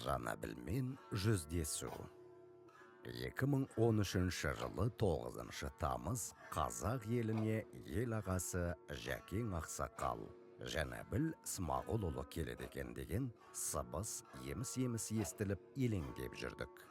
Жанабілмен жүздесу. 2013 жылы 9 тамыз қазақ еліне ел ағасы Жәкең Ақсақал Жанабіл Смағұлұлы келеді екен деген сыбыс еміс-еміс естіліп елеңдеп жүрдік.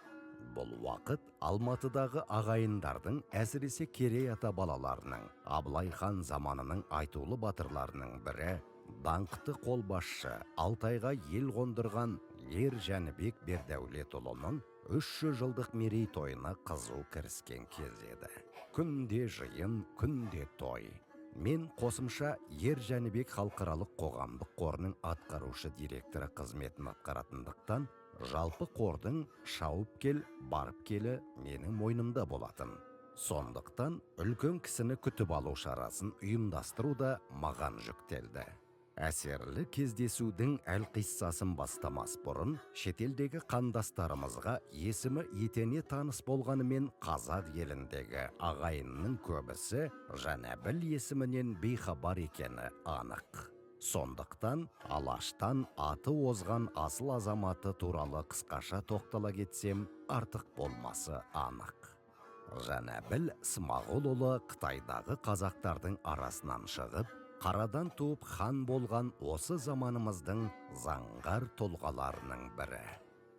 Бұл уақыт Алматыдағы ағайындардың, әсіресе Керей ата балаларының, Абылай хан заманының айтулы батырларының бірі, даңқты қолбасшы, Алтайға ел қондырған ер Жәнібек Бердәулетұлының 300 жылдық мерейтойына қызу кіріскен кез еді. Күнде жиын, күнде той. Мен қосымша Ер Жәнібек халықаралық қоғамдық қорының атқарушы директоры қызметін атқаратындықтан, жалпы қордың шауып кел, барып келі менің мойнымда болатын. Сондықтан үлкен кісіні күтіп алу шарасын ұйымдастыру да маған жүктелді. Әсерлі кездесудің әлқиссасын бастамас бұрын, шетелдегі қандастарымызға есімі етене таныс болғанымен қазақ еліндегі ағайынның көбісі Жанабіл есімінен бейхабар екені анық. Сондықтан Алаштан аты озған асыл азаматы туралы қысқаша тоқтала кетсем, артық болмасы анық. Жанабіл Смағұлұлы Қытайдағы қазақтардың арасынан шығып, қарадан туып хан болған осы заманымыздың заңғар тұлғаларының бірі.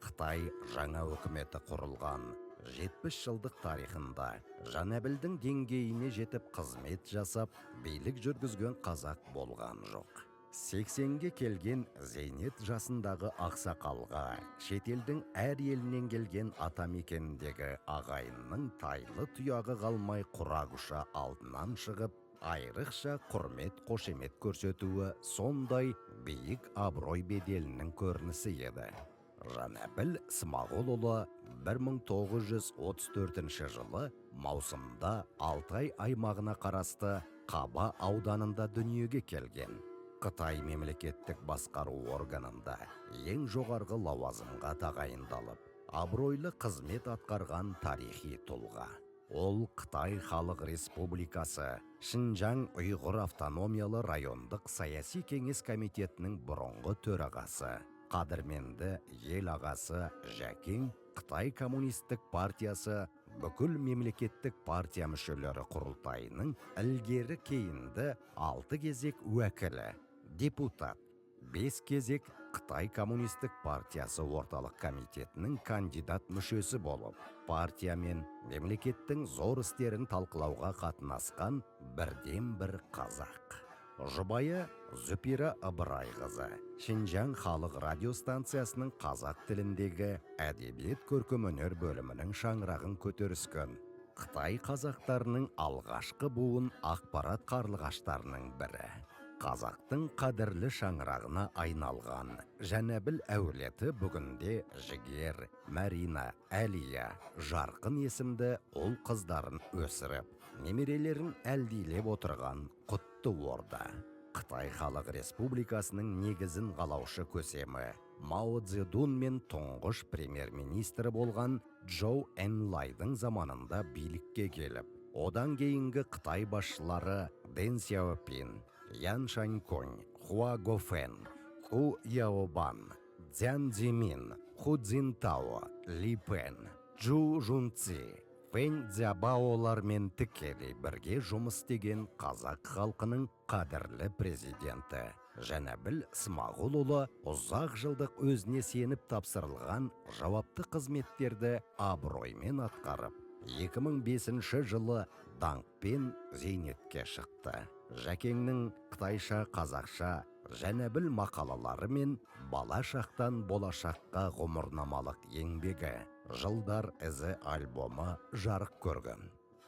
Қытай жаңа өкіметі құрылған 70 жылдық тарихында Жанабілдің деңгейіне жетіп қызмет жасап, билік жүргізген қазақ болған жоқ. 80-ге келген зейнет жасындағы ақсақалға шетелдің әр елінен келген атамекеніндегі ағайынның тайлы тұяғы қалмай құра-құша алдынан шығып, айрықша құрмет қошемет көрсетуі сондай биік абырой беделінің көрінісі еді. Жанабіл Смағұлұлы 1934 жылы маусымда Алтай аймағына қарасты Қаба ауданында дүниеге келген. Қытай мемлекеттік басқару органында ең жоғарғы лауазымға тағайындалып, абыройлы қызмет атқарған тарихи тұлға. Ол Қытай Халық Республикасы Шинжаң Ұйғыр автономиялы райондық саяси кеңес комитетінің бұрынғы төрағасы, қадірменді ел ағасы Жәкең Қытай коммунистік партиясы бүкіл мемлекеттік партия мүшелері құрылтайының ілгері кейінді 6 кезек уәкілі, депутат, 5 кезек Қытай коммунистік партиясы орталық комитетінің кандидат мүшесі болып, партия мен мемлекеттің зор істерін талқылауға қатынасқан бірден бір қазақ. Жұбайы Зүпира Ыбырайқызы Шинжаң халық радиостанциясының қазақ тіліндегі әдебиет көркемөнер бөлімінің шаңырағын көтеріскен. Қытай қазақтарының алғашқы буын ақпарат қарлығаштарының бірі. Қазақтың қадірлі шаңырағына айналған Жанабіл әулеті бүгінде Жігер, Марина, Әлия, Жарқын есімді ұл қыздарын өсіріп, немерелерін әлдилеп отырған құтты орда. Қытай Халық Республикасының негізін қалаушы көсемі Мао Цзедун мен тұңғыш премьер-министрі болған Чжоу Энлайдың заманында билікке келіп, одан кейінгі Қытай басшылары Дэн Сяопин, Ян Шаньконь, Хуа Гофен, Ху Яобан, Цзян Цзимин, Ху Цзинтао, Ли Пен, Чжу Жунци, Фэн Цзябаолармен тікелей бірге жұмыс істеген қазақ халқының қадірлі президенті Жанабіл Смағұлұлы ұзақ жылдық өзіне сеніп тапсырылған жауапты қызметтерді абыроймен атқарып, 2005 жылы даңқпен зейнетке шықты. Жәкеңнің қытайша, қазақша, Жанабіл мақалалары мен бала шақтан болашаққа ғұмырнамалық еңбегі жылдар ізі альбомы жарық көрген.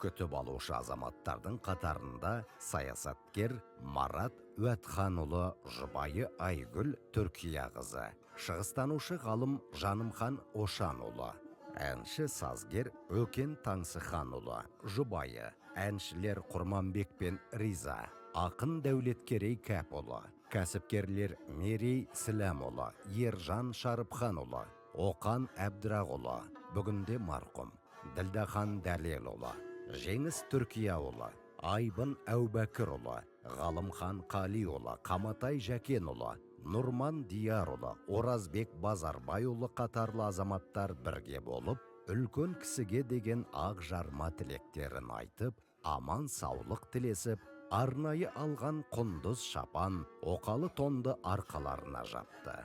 Күтіп алушы азаматтардың қатарында саясаткер Марат Уәтханұлы, жұбайы Айгүл Түркия-қызы, шығыстанушы ғалым Жанымхан Ошанұлы, әнші сазгер Өкен Таңсықханұлы, жұбайы, әншілер Құрманбек пен Риза, ақын Дәулеткерей Кәпұлы, кәсіпкерлер Мерей Сіләмұлы, Ержан Шарыпханұлы, Оқан Әбдірағұлы, бүгінде марқұм, Ділдахан Дәлелұлы, Жеңіс Түркияұлы, Айбын Әубәкірұлы, Ғалымхан Қалиұлы, Қаматай Жәкенұлы, Нұрман Диярұлы, Оразбек Базарбайұлы қатарлы азаматтар бірге болып, үлкен кісіге деген ақ жарма тілектерін айтып, аман саулық тілесіп, арнайы алған құндыз шапан, оқалы тонды арқаларына жапты.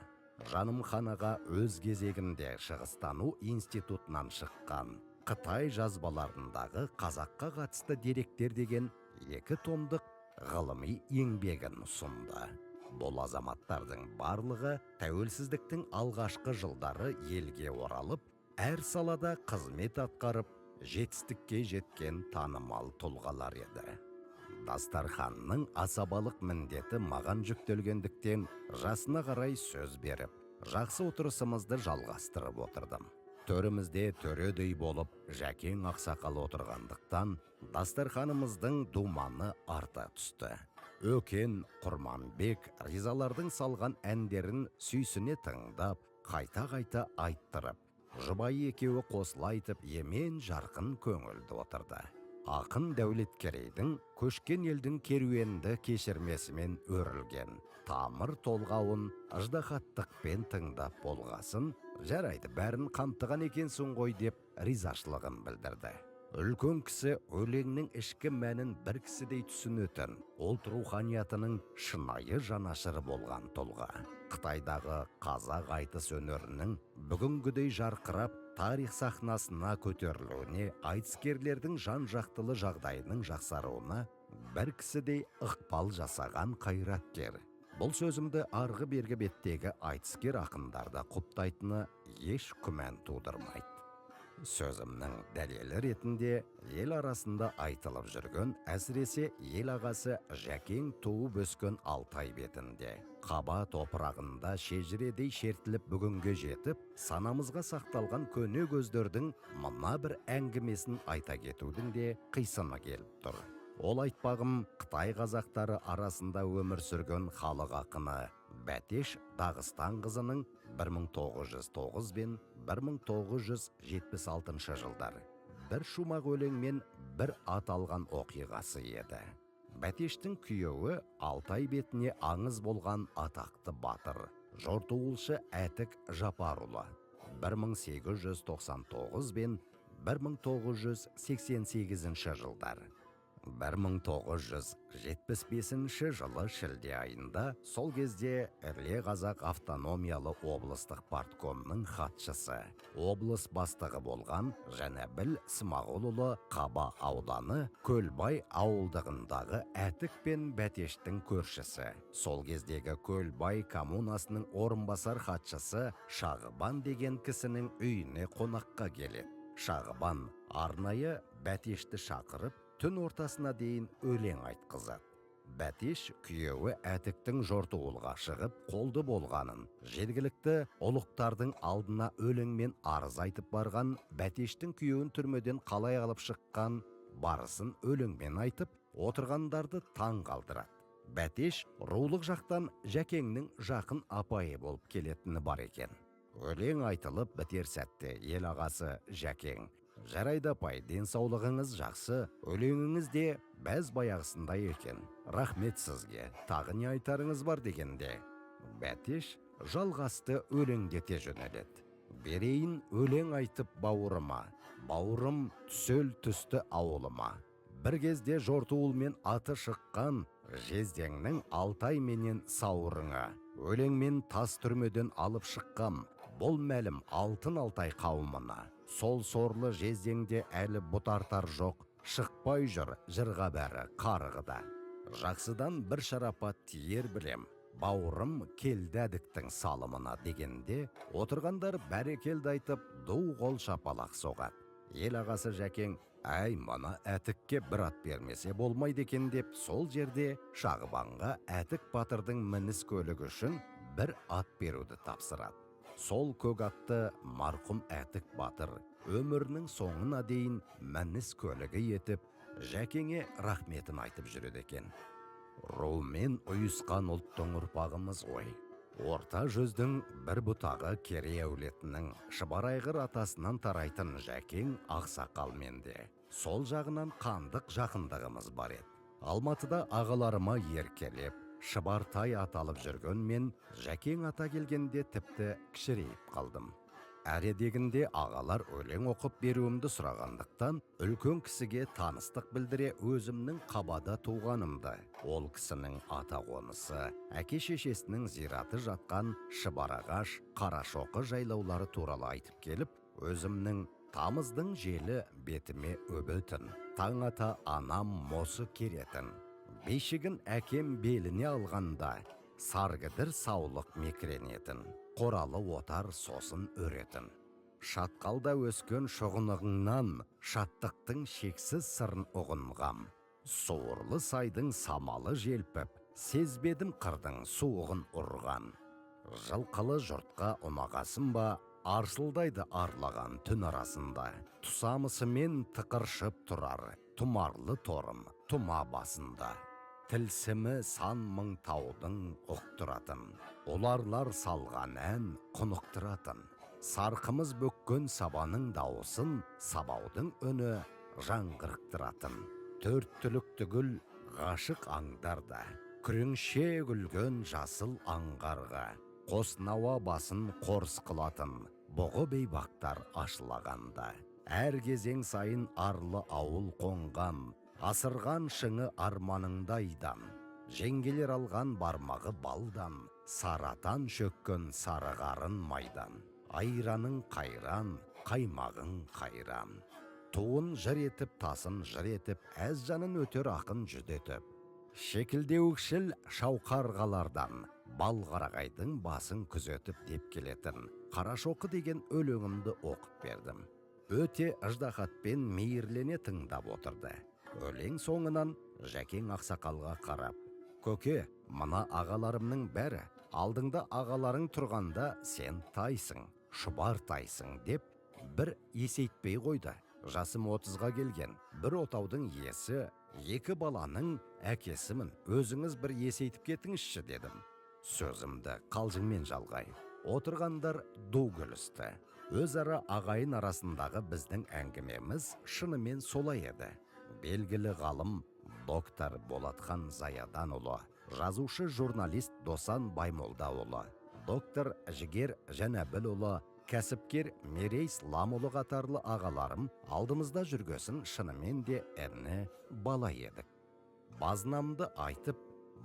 Жанымханаға өз кезегінде Шығыстану институтынан шыққан Қытай жазбаларындағы қазаққа қатысты деректер деген 2 томдық ғылыми еңбегін ұсынды. Бұл азаматтардың барлығы тәуелсіздіктің алғашқы жылдары елге оралып, әр салада қызмет атқарып, жетістікке жеткен танымал тұлғалар еді. Дастарханның асабалық міндеті маған жүктелгендіктен жасына қарай сөз беріп, жақсы отырысымызды жалғастырып отырдым. Төрімізде төредей болып Жәкең ақсақал отырғандықтан, дастарханымыздың думаны арта түсті. Өкен, Құрманбек ризалардың салған әндерін сүйсіне тыңдап, қайта-қайта айттырып, жұбайы екеуі қосыла айтып, емен жарқын көңілді отырды. Ақын Дәулеткерейдің көшкен елдің керуенді кешірмесімен өрілген тамыр толғауын ыждахаттықпен тыңдап болғасын, жарайды бәрін қамтыған екенсің ғой деп ризашылығын білдірді. Үлкен кісі өлеңнің ішкі мәнін бір кісідей түсінетін, ұлт руханиятының шынайы жанашыры болған тұлға. Қытайдағы қазақ айтыс өнерінің бүгінгідей жарқырап, тарих сахнасына көтерілуіне, айтыскерлердің жан-жақтылы жағдайының жақсаруына бір кісідей ықпал жасаған қайраткер. Бұл сөзімді арғы бергі беттегі айтыскер ақындарда құптайтыны еш күмән тудырмайды. Сөзімнің дәлелі ретінде ел арасында айтылып жүрген, әсіресе ел ағасы Жәкең туып өскен Алтай бетінде, қаба топырағында шежіредей шертіліп бүгінге жетіп, санамызға сақталған көне көздердің мына бір әңгімесін айта кетудің де қисыны келіп тұр. Ол айтпағым Қытай қазақтары арасында өмір сүрген халық ақыны Бәтеш Дағыстан қызының 1909 бен 1976 жылдар бір шумақ өлеңмен бір аталған оқиғасы еді. Бәтештің күйеуі Алтай бетіне аңыз болған атақты батыр, жортуылшы Әтік Жапарұлы 1899 бен 1988 жылдар. 1975 жылы шілде айында сол кезде Іле Қазақ автономиялы облыстық парткомның хатшысы, облыс бастығы болған Жәнәбіл Смағұлұлы Қаба ауданы Көлбай ауылдығындағы Әтік пен Бәтештің көршісі, сол кездегі Көлбай коммунасының орынбасар хатшысы Шағыбан деген кісінің үйіне қонаққа келеді. Шағыбан арнайы Бәтешті шақырып, түн ортасына дейін өлең айтқызады. Бәтеш күйеуі Әтіктің жортуылға шығып қолды болғанын, жергілікті ұлықтардың алдына өлеңмен арыз айтып барған, Бәтештің күйеуін түрмеден қалай алып шыққан барысын өлеңмен айтып, отырғандарды таң қалдырады. Бәтеш рулық жақтан Жәкеңнің жақын апайы болып келетіні бар екен. Өлең айтылып бітер сәтте ел ағасы Жәкең: «Жарайды апай, денсаулығыңыз жақсы, өлеңіңіз де бәз баяғысындай екен. Рахмет сізге, тағы не айтарыңыз бар?» дегенде, Бәтеш жалғасты өлеңдете жөнеледі. «Берейін өлең айтып бауырыма, бауырым түсел түсті ауылыма. Бір кезде жортуылмен аты шыққан, жездеңнің Алтай менен сауырыңа. Өлеңмен тас түрмеден алып шыққам, бұл мәлім алтын Алтай қауымына. Сол сорлы жездеңде әлі бұтартар жоқ, шықпай жүр жырға бәрі қарығыда. Жақсыдан бір шарапат тиер білем, бауырым келді әдіктің салымына» дегенде, отырғандар бәрекелді айтып, ду қол шапалақ соғады. Ел ағасы Жәкең: «Әй, мана Әтікке бір ат бермесе болмайды екен» деп, сол жерде Шағыбанға Әтік батырдың мініс көлігі үшін бір ат беруді тапсырады. Сол көк атты марқұм Әтік батыр өмірінің соңына дейін мініс көлігі етіп, Жәкеңе рахметін айтып жүреді екен. «Румен ұйысқан ұлттың ұрпағымыз ғой. Орта жүздің бір бұтағы Керей әулетінің Шұбарайғыр атасынан тарайтын Жәкең ақсақалмен де сол жағынан қандық жақындығымыз бар еді. Алматыда ағаларыма еркелеп, Шыбартай аталып жүргенмен, Жәкең ата келгенде тіпті кішірейіп қалдым. Әредегінде ағалар өлең оқып беруімді сұрағандықтан, үлкен кісіге таныстық білдіре өзімнің қабада туғанымды, ол кісінің ата қонысы, әке шешесінің зираты жатқан Шыбарағаш, Қарашоқы жайлаулары туралы айтып келіп, өзімнің тамыздың желі бетіме өбетін, таң ата анам мосы керетін, бейшігін әкем беліне алғанда, саргідір саулық мекренетін, қоралы отар сосын өретін. Шатқалда өскен шоғынығыңнан шаттықтың шексіз сырын ұғынғам. Суырлы сайдың самалы желпіп, сезбедім қырдың суығын ұрған. Жылқылы жұртқа ұнағасын ба, арсылдайды арлаған түн арасында. Тұсамысымен тықыршып тұрар, тұмарлы торым, тұма басында. Тілсімі сан мың таудың ұқтыратын, оларлар салған ән құнықтыратын. Сарқымыз бөккен сабаның дауысын, сабаудың үні жаңғырықтыратын. Төрт түлік түгіл ғашық аңдарда, күреңше күлген жасыл аңғарға, қос науа басын қорс қылатын, бұғы бейбақтар ашылағанда. Әр кезең сайын арлы ауыл қонған, асырған шыңы арманыңдайдан, жеңгелер алған бармағы балдан, саратан шөккен сарығарын майдан. Айраның қайран, қаймағың қайран. Туын жыр етіп, тасын жыр етіп, әз жанын өтер ақын жүдетіп. Шекілдеуікшіл шауқарғалардан, балғарағайдың басын күзетіп деп келетін Қарашоқы деген өлеңімді оқып бердім. Өте ыждахатпен мейірлене тыңдап отырды. Өлең соңынан Жәкең ақсақалға қарап, көке, мына ағаларымның бәрі, алдыңда ағаларың тұрғанда сен тайсың, шұбар тайсың деп бір есейтпей қойды. Жасым 30-ға келген, бір отаудың иесі, екі баланың әкесімін, өзіңіз бір есейтіп кетіңізші дедім. Сөзімді қалжыңмен жалғай. Отырғандар ду күлісті. Өзара ағайын арасындағы біздің әңгімеміз шынымен солай еді. Белгілі ғалым доктор Болатхан Заяданұлы, жазушы журналист Досан Баймолдаұлы, доктор Жігер Жәнәбілұлы, кәсіпкер Мерей Сламұлы қатарлы ағаларым алдымызда жүргесін шынымен де әні бала едік. Базнамды айтып,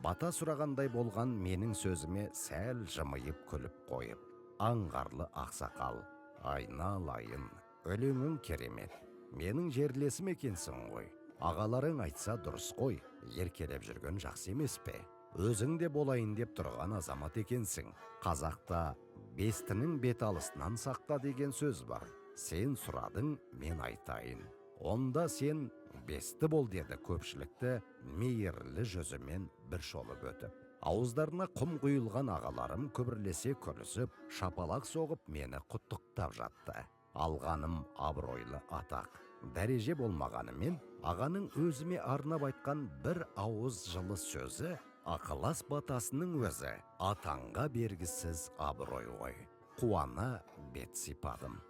бата сұрағандай болған менің сөзіме сәл жымиып күліп қойып, аңғарлы ақсақал, айналайын, өлеңің керемет, менің жерлесім екенсің ғой. Ағаларың айтса дұрыс қой, еркелеп жүрген жақсы емес пе? Өзің де болайын деп тұрған азамат екенсің. Қазақта бестінің бет алысынан сақта деген сөз бар. Сен сұрадың, мен айтайын. Онда сен бесті бол деді көпшілікті мейірлі жүзімен бір шолып өтіп. Ауыздарына құм құйылған ағаларым күбірлесе күлісіп, шапалақ соғып мені құттықтап жатты. Алғаным абыройлы атақ. Дәреже болмағанымен, ағаның өзіме арнап айтқан бір ауыз жылы сөзі, ақылас батасының өзі атанға бергісіз абырой ғой. Қуана бет сипадым.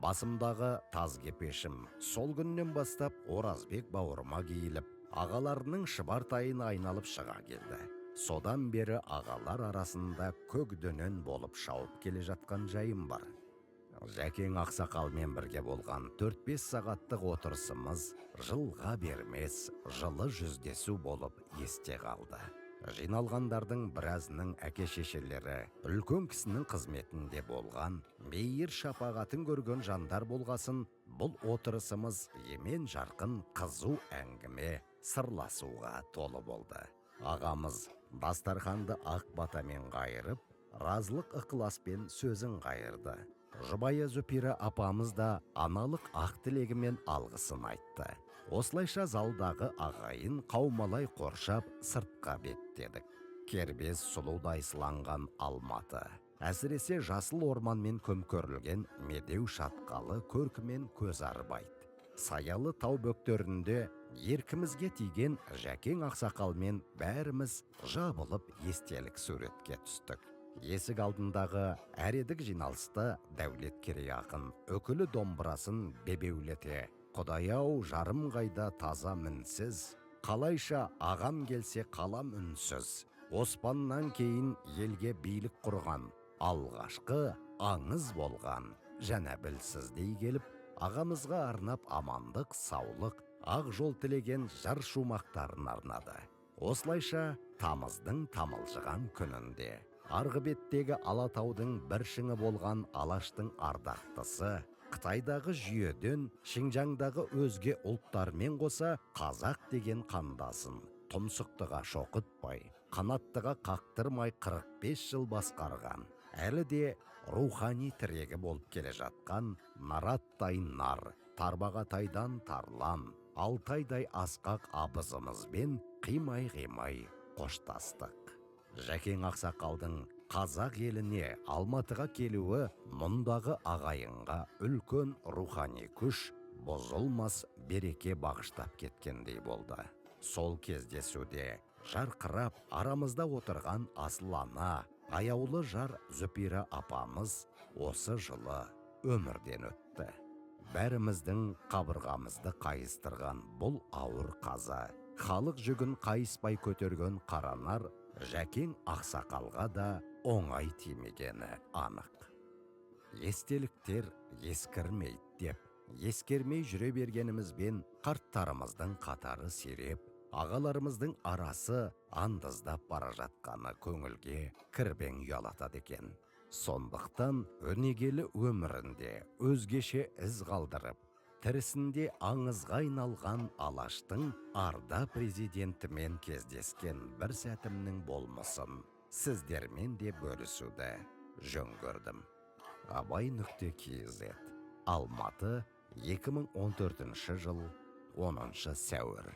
Басымдағы таз кепешім сол күннен бастап Оразбек бауырыма кейіліп, ағаларының Шыбартайын айналып шыға келді. Содан бері ағалар арасында көкдөнен болып шауып келе жатқан жайым бар. Жәкең ақсақалмен бірге болған 4-5 сағаттық отырысымыз жылға бермес жылы жүздесу болып есте қалды. Жиналғандардың біразының әке шешелері үлкен кісінің қызметінде болған, мейір шапағатын көрген жандар болғасын, бұл отырысымыз емен жарқын қызу әңгіме сырласуға толы болды. Ағамыз дастарханды ақ батамен қайырып, разылық ықыласпен сөзін қайырды. Жұбайы Зүпира апамыз да аналық ақ тілегімен алғысын айтты. Осылайша залдағы ағайын қаумалай қоршап сыртқа беттедік. Кербез сұлудай сыланған Алматы, әсіресе жасыл орманмен көмкөрілген Медеу шатқалы көркімен көз арбайды. Саялы тау бөктерінде еркімізге тиген Жәкең ақсақалмен бәріміз жабылып естелік суретке түстік. Есік алдындағы әредік жиналысты Дәулеткерей ақын өкілі домбырасын бебеулете, Құдай-ау жарым қайда таза мінсіз, қалайша ағам келсе қалам үнсіз, Оспаннан кейін елге билік құрған, алғашқы аңыз болған Жәнәбіл дей келіп, ағамызға арнап амандық, саулық, ақ жол тілеген жыр шумақтарын арнады. Осылайша тамыздың тамылжыған күнінде арғы беттегі Алатаудың бір шыңы болған Алаштың ардақтысы, Қытайдағы жүйеден Шинжаңдағы өзге ұлттармен қоса қазақ деген қандасын тұмсықтыға шоқытпай, қанаттыға қақтырмай 45 жыл басқарған, әлі де рухани тірегі болып келе жатқан Нараттай нар, Тарбағатайдан Тарлан, Алтайдай асқақ абызымызбен қимай-қимай қоштастық. Жәкең Ақсақалдың қазақ еліне Алматыға келуі мұндағы ағайынға үлкен рухани күш, бұзылмас береке бағыштап кеткендей болды. Сол кездесуде жарқырап арамызда отырған асыл ана, аяулы жар Зүпира апамыз осы жылы өмірден өтті. Бәріміздің қабырғамызды қайыстырған бұл ауыр қаза, халық жүгін қайыспай көтерген Қаранар Жәкең Ақсақалға да оңай тимегені анық. Естеліктер ескірмейді деп, ескермей жүре бергенімізбен қарттарымыздың қатары сиреп, ағаларымыздың арасы андыздап бара жатқаны көңілге кірбең ұялатады екен. Сондықтан өнегелі өмірінде өзгеше із қалдырып, тірісінде аңызға айналған Алаштың арда президентімен кездескен бір сәтімнің болмысын сіздермен де бөлісуді жөн көрдім. Абай.kz, Алматы, 2014 жыл 10 сәуір.